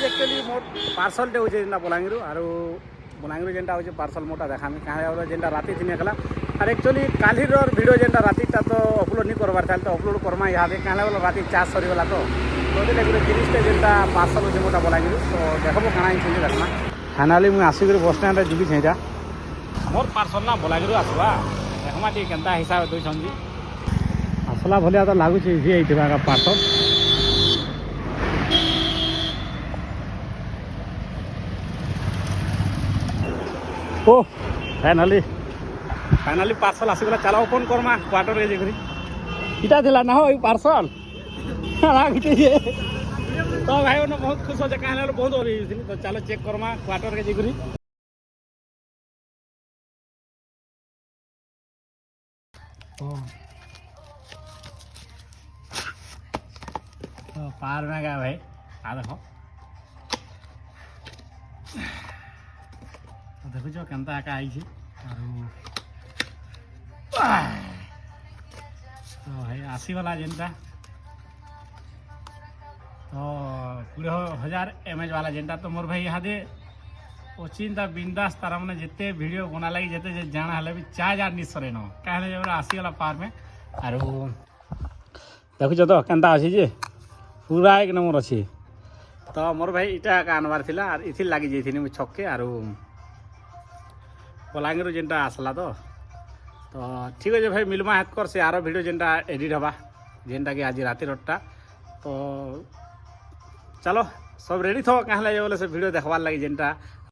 actually more पार्सलटे होचे जेनटा बलांगीर आरो बलांगीर जेनटा होचे पार्सल मोटा देखामी क्या जेनटा राति थी निकला और एक्चुअली कालीर वीडियो जेनटा रातिटा तो अपलोड नहीं करवार था तो अपलोड करमा यहाँ क्या बोला राति चार्ज सरीगला तो लगे जिनिसटे जेनटा पार्सल होचे मोटा बलांगीर तो देखो काଣା ही देखना फाइनाली मुझे आसिक बस स्टैंड जीवी छेजा मोर पार्सल ना बलांगीर आसवा देखमा टी केनता हिसाब देछन जी आसला भलिया तो लगुच पार्सल ओ फाइनाली फाइनाली पार्सल आसीगला चला ओपन करमा क्वार्टर के जेकरी इटा थिला ना हो पार्सल तो भाई उन्हें बहुत खुश हो कहीं बहुत हो रही थी तो चलो चेक करमा क्वार्टर के जेकरी तो पार में गया भाई आ देखो देखो केनता एका आई तो भाई आसीगला जेनटा तो 20,000 mAh वाला जेनटा तो मोर भाई यहाँ दे ओचिंता बिंदास तारा मैंने जिते वीडियो बना लगी जिते जाना है भी 4,000 निश्चय न कहीं आसीगला पार में आर देखुच तो केनता अच्छी जे पूरा एक नंबर अच्छी तो मोर भाई इटा का आनबार थिला आर इथि लागी जाइथिनी मु छक्के आरो बलांगीर जेनटा आसला तो ठीक है भाई मिलमा हेत कर से आरो वीडियो जेनटा एडिट हवा जेनटा कि आज राति रटा तो चलो सब रेडी थो कहाँ बोले से वीडियो देखवार लगी जेनटा